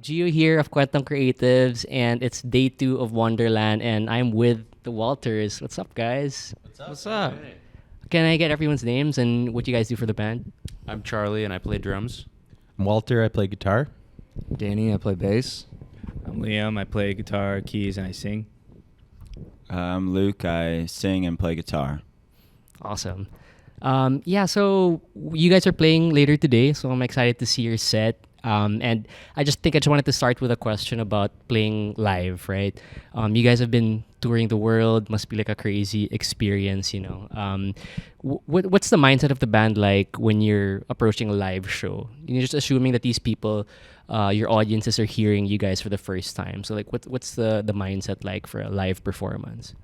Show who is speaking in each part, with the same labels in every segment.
Speaker 1: Gio here of Quantum Creatives, and it's day 2 of Wanderland, and I'm with the Walters. What's up, guys?
Speaker 2: What's up?
Speaker 1: Can I get everyone's names and what you guys do for the band?
Speaker 3: I'm Charlie, and I play drums.
Speaker 2: I'm Walter. I play guitar.
Speaker 4: Danny, I play bass.
Speaker 5: I'm Liam. I play guitar, keys, and I sing.
Speaker 6: I'm Luke. I sing and play guitar.
Speaker 1: Awesome. So you guys are playing later today, so I'm excited to see your set. And I just wanted to start with a question about playing live, right? You guys have been touring the world, must be like a crazy experience, you know. What's the mindset of the band like when you're approaching a live show? You're just assuming that these people, your audiences are hearing you guys for the first time. So like, what's the mindset like for a live performance?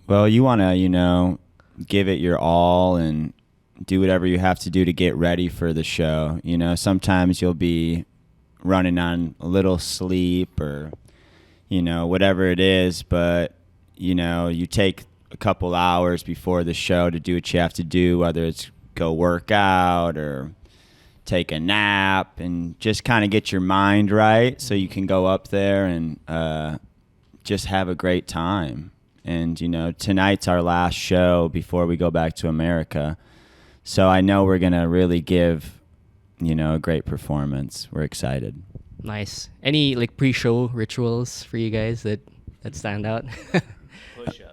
Speaker 6: Well, you want to, give it your all and do whatever you have to do to get ready for the show. Sometimes you'll be running on a little sleep or, whatever it is, but, you take a couple hours before the show to do what you have to do, whether it's go work out or take a nap and just kind of get your mind right so you can go up there and just have a great time. And, tonight's our last show before we go back to America. So I know we're going to really give, a great performance. We're excited.
Speaker 1: Nice. Any like pre-show rituals for you guys that stand out?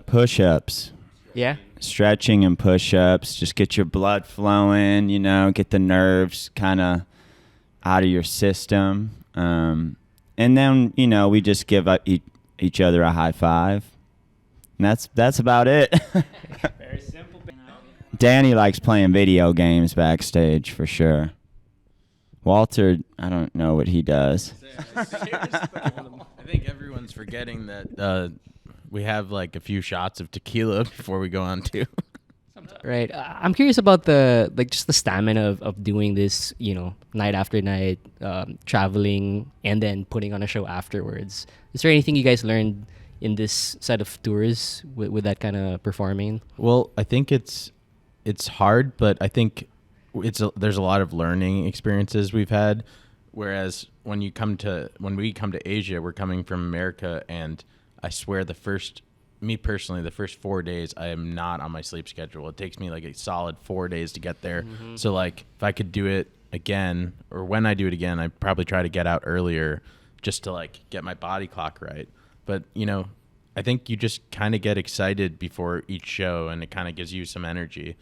Speaker 6: Push-ups.
Speaker 1: Yeah?
Speaker 6: Stretching and push-ups. Just get your blood flowing, get the nerves kind of out of your system. And then, we just give each other a high five. And that's about it.
Speaker 5: Very simple.
Speaker 6: Danny likes playing video games backstage for sure. Walter, I don't know what he does.
Speaker 2: I think everyone's forgetting that we have like a few shots of tequila before we go on too.
Speaker 1: Right. I'm curious about the stamina of doing this, night after night, traveling and then putting on a show afterwards. Is there anything you guys learned in this set of tours with that kind of performing?
Speaker 2: Well, I think it's hard, but I think there's a lot of learning experiences we've had. Whereas when we come to Asia, we're coming from America, and I swear the first 4 days I am not on my sleep schedule. It takes me like a solid 4 days to get there. Mm-hmm. So like if I could do it again, or when I do it again, I'd probably try to get out earlier just to like get my body clock right. But, I think you just kind of get excited before each show, and it kind of gives you some energy.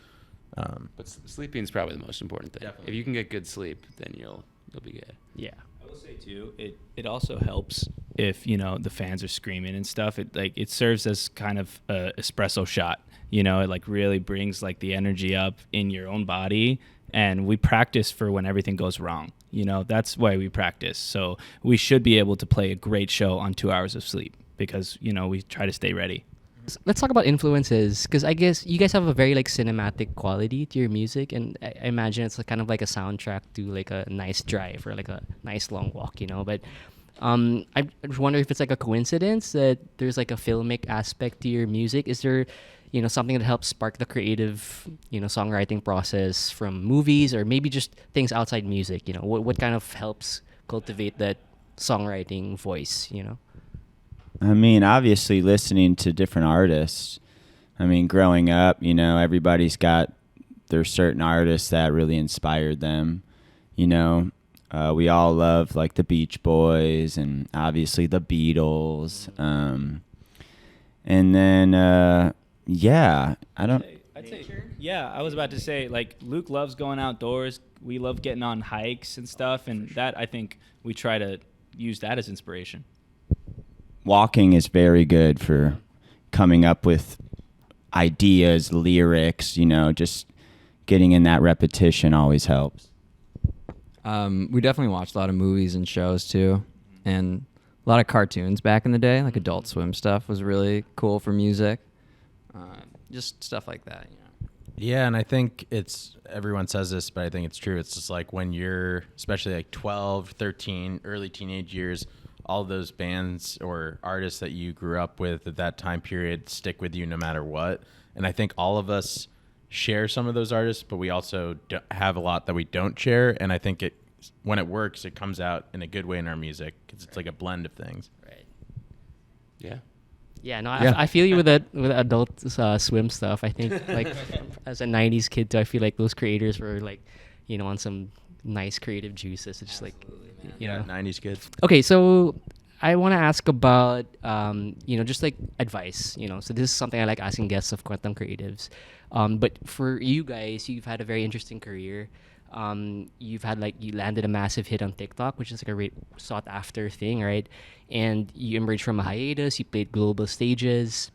Speaker 3: But sleeping is probably the most important thing.
Speaker 2: Definitely.
Speaker 3: If you can get good sleep, then you'll be good.
Speaker 1: Yeah.
Speaker 5: I will say too, it also helps if the fans are screaming and stuff. It serves as kind of a espresso shot. It like really brings like the energy up in your own body. And we practice for when everything goes wrong. That's why we practice. So we should be able to play a great show on 2 hours of sleep because, we try to stay ready.
Speaker 1: Let's talk about influences, because I guess you guys have a very like cinematic quality to your music, and I imagine it's kind of like a soundtrack to like a nice drive or like a nice long walk, But I just wonder if it's like a coincidence that there's like a filmic aspect to your music. Is there something that helps spark the creative, songwriting process from movies or maybe just things outside music? What kind of helps cultivate that songwriting voice,
Speaker 6: I mean, obviously listening to different artists. I mean, growing up, everybody's got their certain artists that really inspired them. We all love like the Beach Boys and obviously the Beatles. And then, yeah, I'd
Speaker 5: say, yeah, I was about to say, like, Luke loves going outdoors. We love getting on hikes and stuff, and that, I think, we try to use that as inspiration.
Speaker 6: Walking is very good for coming up with ideas, lyrics, just getting in that repetition always helps.
Speaker 4: We definitely watched a lot of movies and shows too, and a lot of cartoons back in the day, like Adult Swim stuff was really cool for music. Just stuff like that,
Speaker 2: Yeah, and I think everyone says this, but I think it's true. It's just like when you're, especially like 12, 13, early teenage years, all those bands or artists that you grew up with at that time period stick with you no matter what. And I think all of us share some of those artists, but we also have a lot that we don't share. And I think it when it works, it comes out in a good way in our music because it's like a blend of things.
Speaker 1: Right.
Speaker 3: Yeah.
Speaker 1: Yeah, no,
Speaker 2: Yeah.
Speaker 1: I feel you with that with Adult Swim stuff. I think like as a '90s kid too, I feel like those creators were like, on some nice creative juices. It's just like, you know.
Speaker 2: 90s kids.
Speaker 1: Okay, so I want to ask about just like advice. So this is something I like asking guests of Quantum Creatives. But for you guys, you've had a very interesting career. You've had you landed a massive hit on TikTok, which is like a very sought after thing, right? And you emerged from a hiatus. You played global stages.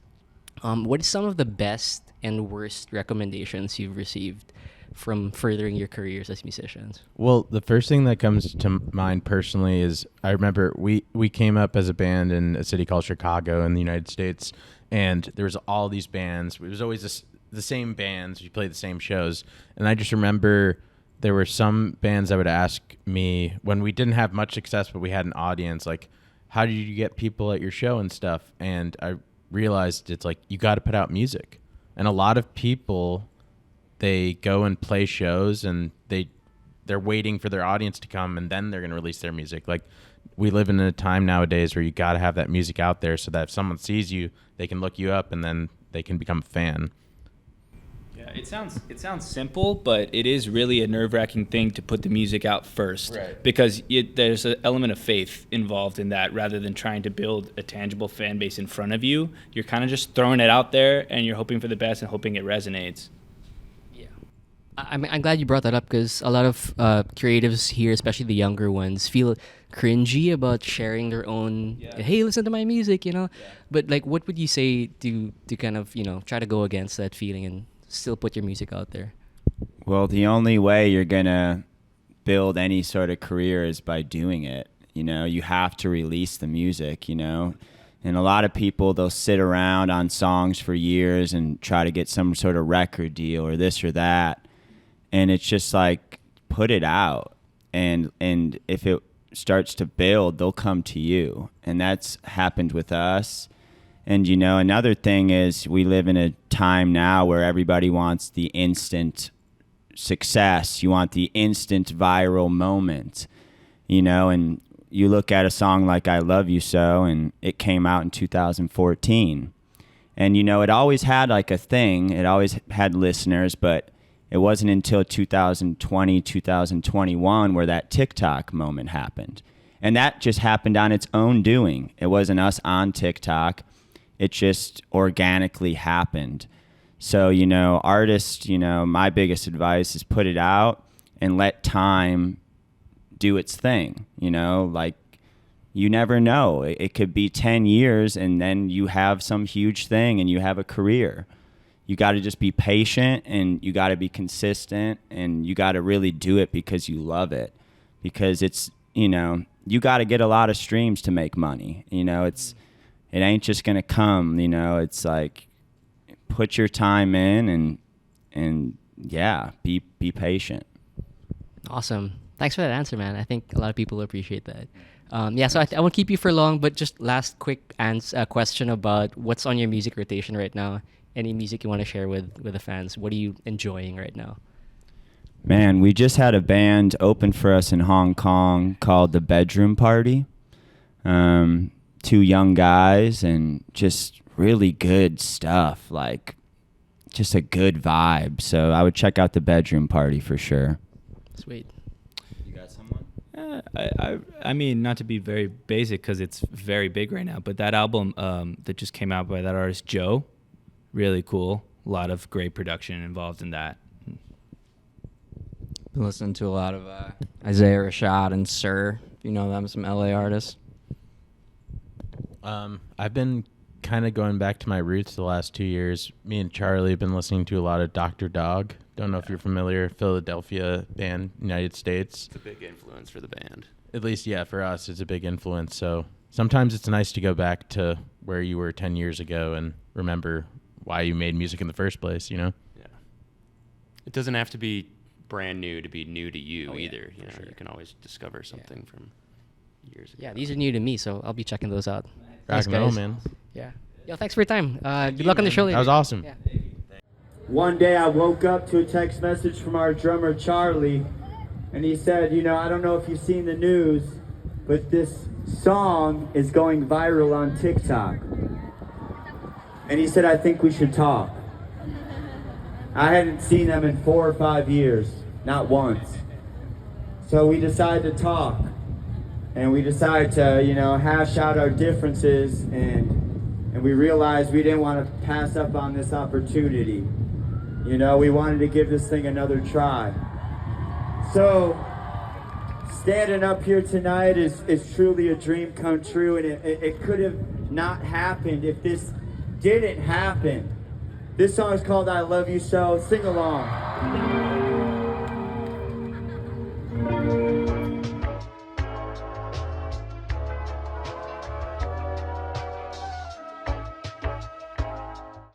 Speaker 1: What is some of the best and worst recommendations you've received from furthering your careers as musicians?
Speaker 2: Well, the first thing that comes to mind personally is I remember we came up as a band in a city called Chicago in the United States, and there was all these bands. It was always the same bands. You played the same shows, and I just remember there were some bands that would ask me when we didn't have much success, but we had an audience, like, how did you get people at your show and stuff? And I realized it's like, you got to put out music. And a lot of people, they go and play shows and they're waiting for their audience to come and then they're going to release their music. Like, we live in a time nowadays where you got to have that music out there so that if someone sees you, they can look you up and then they can become a fan.
Speaker 5: Yeah, it sounds simple, but it is really a nerve-wracking thing to put the music out first,
Speaker 2: Right.
Speaker 5: because there's an element of faith involved in that. Rather than trying to build a tangible fan base in front of you, you're kind of just throwing it out there, and you're hoping for the best and hoping it resonates.
Speaker 1: Yeah, I'm glad you brought that up because a lot of creatives here, especially the younger ones, feel cringy about sharing their own.
Speaker 5: Yeah.
Speaker 1: Hey, listen to my music, But what would you say to kind of try to go against that feeling and still put your music out there?
Speaker 6: Well, the only way you're going to build any sort of career is by doing it. You have to release the music, And a lot of people, they'll sit around on songs for years and try to get some sort of record deal or this or that. And it's just like, put it out. And if it starts to build, they'll come to you. And that's happened with us. And, another thing is we live in a time now where everybody wants the instant success. You want the instant viral moment, and you look at a song like I Love You So, and it came out in 2014. And, it always had like a thing. It always had listeners, but it wasn't until 2020, 2021 where that TikTok moment happened. And that just happened on its own doing. It wasn't us on TikTok. It just organically happened. So, artists, my biggest advice is put it out and let time do its thing. You never know. It could be 10 years and then you have some huge thing and you have a career. You got to just be patient and you got to be consistent and you got to really do it because you love it. Because it's, you got to get a lot of streams to make money. It ain't just going to come, it's like, put your time in and yeah, be patient.
Speaker 1: Awesome. Thanks for that answer, man. I think a lot of people appreciate that. So I won't keep you for long, but just last quick question about what's on your music rotation right now. Any music you want to share with the fans? What are you enjoying right now?
Speaker 6: Man, we just had a band open for us in Hong Kong called The Bedroom Party. 2 young guys and just really good stuff, like just a good vibe. So I would check out The Bedroom Party for sure.
Speaker 1: Sweet.
Speaker 6: You got someone?
Speaker 5: I mean, not to be very basic because it's very big right now, but that album that just came out by that artist Joe, really cool. A lot of great production involved in that.
Speaker 4: Been listening to a lot of Isaiah Rashad and Sir. You know them, some LA artists.
Speaker 2: I've been kind of going back to my roots the last 2 years. Me and Charlie have been listening to a lot of Dr. Dog. Don't know if you're familiar. Philadelphia band, United States.
Speaker 3: It's a big influence for the band.
Speaker 2: At least, yeah, for us, it's a big influence. So sometimes it's nice to go back to where you were 10 years ago and remember why you made music in the first place,
Speaker 3: Yeah. It doesn't have to be brand new to be new to you either.
Speaker 1: Sure.
Speaker 3: You can always discover something from years ago.
Speaker 1: Yeah, these are new to me, so I'll be checking those out.
Speaker 2: Rock
Speaker 1: Thanks,
Speaker 2: and roll,
Speaker 1: guys.
Speaker 2: man.
Speaker 1: Yeah. Yo, thanks for your time. Good luck on the show later.
Speaker 2: That was awesome.
Speaker 1: Yeah.
Speaker 7: One day I woke up to a text message from our drummer Charlie, And he said, you know, I don't know if you've seen the news, but this song is going viral on TikTok. And he said, I think we should talk. I hadn't seen them in 4 or 5 years, not once. So we decided to talk. And we decided to, you know, hash out our differences, and we realized we didn't want to pass up on this opportunity. You know, we wanted to give this thing another try. So, standing up here tonight is truly a dream come true, and it could have not happened if this didn't happen. This song is called I Love You So. Sing along.